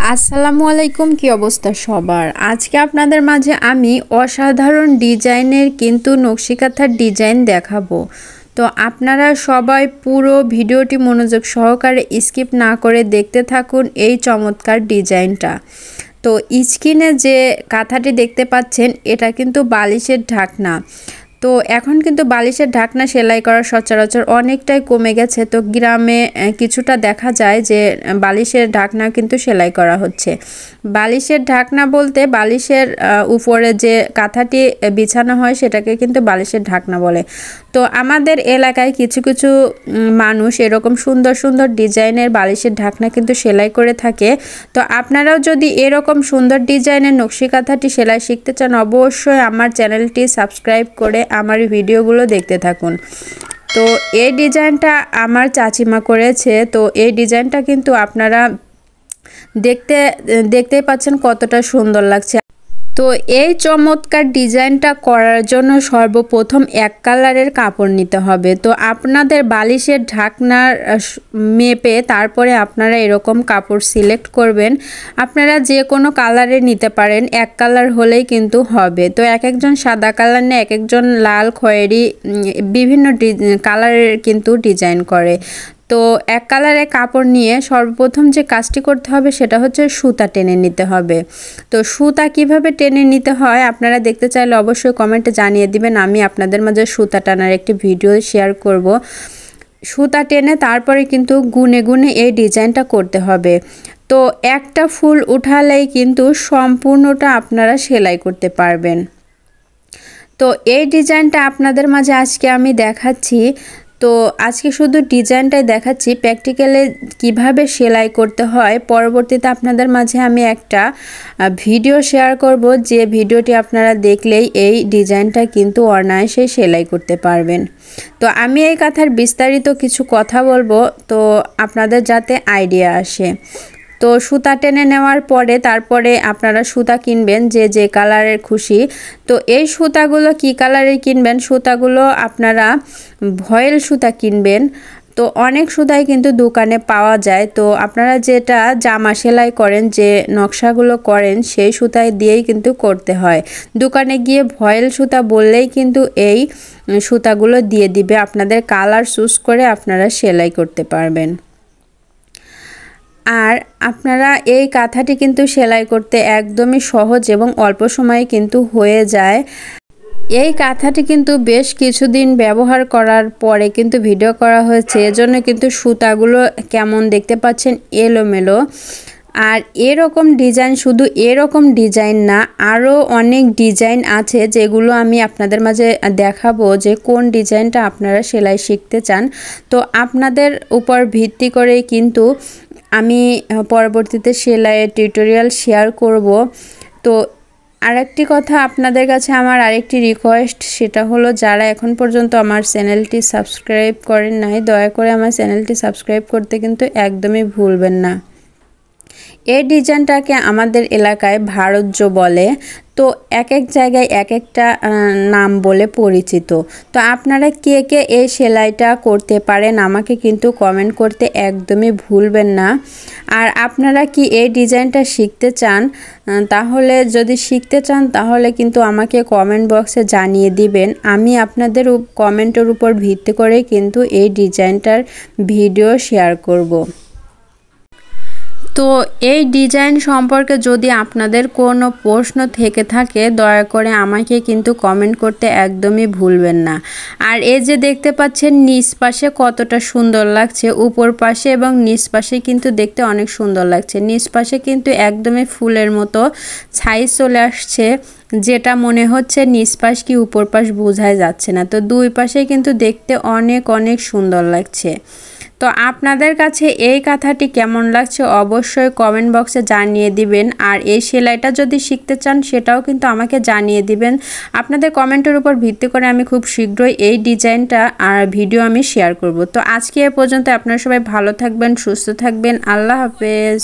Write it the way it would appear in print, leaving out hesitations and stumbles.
আসসালামু আলাইকুম, কি অবস্থা সবার। আজকে আপনাদের মাঝে আমি অসাধারণ ডিজাইনের কিন্তু নকশিকাঁথার ডিজাইন দেখাবো। তো আপনারা সবাই পুরো ভিডিওটি মনোযোগ সহকারে স্কিপ না করে দেখতে থাকুন এই চমৎকার ডিজাইনটা। তো স্ক্রিনে যে কাঁথাটি দেখতে পাচ্ছেন এটা কিন্তু বালিশের ঢাকনা। তো এখন কিন্তু বালিশের ঢাকনা সেলাই করা সচরাচর অনেকটাই কমে গেছে। তো গ্রামে কিছুটা দেখা যায় যে বালিশের ঢাকনা কিন্তু সেলাই করা হচ্ছে। বালিশের ঢাকনা বলতে বালিশের উপরে যে কাঁথাটি বিছানো হয় সেটাকে কিন্তু বালিশের ঢাকনা বলে। তো আমাদের এলাকায় কিছু কিছু মানুষ এরকম সুন্দর সুন্দর ডিজাইনের বালিশের ঢাকনা কিন্তু সেলাই করে থাকে। তো আপনারাও যদি এরকম সুন্দর ডিজাইনের নকশি কাঁথাটি সেলাই শিখতে চান, অবশ্যই আমার চ্যানেলটি সাবস্ক্রাইব করে আমার ভিডিওগুলো দেখতে থাকুন। তো এই ডিজাইনটা আমার চাচিমা করেছে। তো এই ডিজাইনটা কিন্তু আপনারা দেখতেই পাচ্ছেন কতটা সুন্দর লাগছে। তো এই চমৎকার ডিজাইনটা করার জন্য সর্বপ্রথম এক কালারের কাপড় নিতে হবে। তো আপনাদের বালিশের ঢাকনার মেপে তারপরে আপনারা এরকম কাপড় সিলেক্ট করবেন। আপনারা যে কোনো কালারের নিতে পারেন, এক কালার হলেই কিন্তু হবে। তো এক একজন সাদা কালার নেয়, এক একজন লাল, খয়েরি, বিভিন্ন কালারের কিন্তু ডিজাইন করে। তো এক কালারের কাপড় নিয়ে সর্বপ্রথম যে কাজটি করতে হবে সেটা হচ্ছে সুতা টেনে নিতে হবে। তো সুতা কিভাবে টেনে নিতে হয় আপনারা দেখতে চাইলে অবশ্যই কমেন্টে জানিয়ে দিবেন, আমি আপনাদের মাঝে সুতা টানার একটি ভিডিও শেয়ার করব। সুতা টেনে তারপরে কিন্তু গুনে গুনে এই ডিজাইনটা করতে হবে। তো একটা ফুল উঠালেই কিন্তু সম্পূর্ণটা আপনারা সেলাই করতে পারবেন। তো এই ডিজাইনটা আপনাদের মাঝে আজকে আমি দেখাচ্ছি। তো আজকে শুধু ডিজাইনটাই দেখাচ্ছি, প্র্যাকটিক্যালে কিভাবে সেলাই করতে হয় পরবর্তীতে আপনাদের মাঝে আমি একটা ভিডিও শেয়ার করব, যে ভিডিওটি আপনারা দেখলেই এই ডিজাইনটা কিন্তু অনায়াসে সেলাই করতে পারবেন। তো আমি এই কাঁথার বিস্তারিত কিছু কথা বলবো, তো আপনাদের যাতে আইডিয়া আসে। তো সুতা টেনে নেওয়ার পরে তারপরে আপনারা সুতা কিনবেন যে যে কালারের খুশি। তো এই সুতাগুলো কি কালারের কিনবেন, সুতাগুলো আপনারা ভয়েল সুতা কিনবেন। তো অনেক সুতাই কিন্তু দোকানে পাওয়া যায়। তো আপনারা যেটা জামা সেলাই করেন, যে নকশাগুলো করেন, সেই সুতায় দিয়েই কিন্তু করতে হয়। দোকানে গিয়ে ভয়েল সুতা বললেই কিন্তু এই সুতাগুলো দিয়ে দিবে, আপনাদের কালার চুজ করে আপনারা সেলাই করতে পারবেন। আর আপনারা এই কাঁথাটি কিন্তু সেলাই করতে একদমই সহজ এবং অল্প সময়ে কিন্তু হয়ে যায়। এই কাঁথাটি কিন্তু বেশ কিছুদিন ব্যবহার করার পরে কিন্তু ভিডিও করা হয়েছে, এজন্য কিন্তু সুতাগুলো কেমন দেখতে পাচ্ছেন এলোমেলো। আর এরকম ডিজাইন, শুধু এরকম ডিজাইন না, আরও অনেক ডিজাইন আছে যেগুলো আমি আপনাদের মাঝে দেখাবো, যে কোন ডিজাইনটা আপনারা সেলাই শিখতে চান। তো আপনাদের উপর ভিত্তি করে কিন্তু আমি পরবর্তীতে সেলাইয়ের টিউটোরিয়াল শেয়ার করব। তো আরেকটি কথা আপনাদের কাছে আমার আরেকটি রিকোয়েস্ট, সেটা হলো যারা এখন পর্যন্ত আমার চ্যানেলটি সাবস্ক্রাইব করেন নাই, দয়া করে আমার চ্যানেলটি সাবস্ক্রাইব করতে কিন্তু একদমই ভুলবেন না। এই ডিজাইনটাকে আমাদের এলাকায় ভারজ্য বলে। তো এক এক জায়গায় এক একটা নাম বলে পরিচিত। তো আপনারা কে কে এই সেলাইটা করতে পারেন আমাকে কিন্তু কমেন্ট করতে একদমই ভুলবেন না। আর আপনারা কি এই ডিজাইনটা শিখতে চান, তাহলে যদি শিখতে চান তাহলে কিন্তু আমাকে কমেন্ট বক্সে জানিয়ে দিবেন। আমি আপনাদের কমেন্টের উপর ভিত্তি করে কিন্তু এই ডিজাইনটার ভিডিও শেয়ার করব। তো এই ডিজাইন সম্পর্কে যদি আপনাদের কোনো প্রশ্ন থেকে থাকে দয়া করে আমাকে কিন্তু কমেন্ট করতে একদমই ভুলবেন না। আর এই যে দেখতে পাচ্ছেন নিচ পাশে কতটা সুন্দর লাগছে, উপর পাশে এবং নিচ পাশে কিন্তু দেখতে অনেক সুন্দর লাগছে। নিচ পাশে কিন্তু একদমই ফুলের মতো সাইজ চলে আসছে, যেটা মনে হচ্ছে নিচ পাশ কি উপর পাশ বোঝাই যাচ্ছে না। তো দুই পাশে কিন্তু দেখতে অনেক অনেক সুন্দর লাগছে। তো আপনাদের কাছে এই কাঁথাটি কেমন লাগছে অবশ্যই কমেন্ট বক্সে জানিয়ে দিবেন। আর এই সেলাইটা যদি শিখতে চান সেটাও কিন্তু আমাকে জানিয়ে দিবেন। আপনাদের কমেন্টের উপর ভিত্তি করে আমি খুব শীঘ্রই এই ডিজাইনটা আর ভিডিও আমি শেয়ার করব। তো আজকে এ পর্যন্ত, আপনারা সবাই ভালো থাকবেন, সুস্থ থাকবেন। আল্লাহ হাফেজ।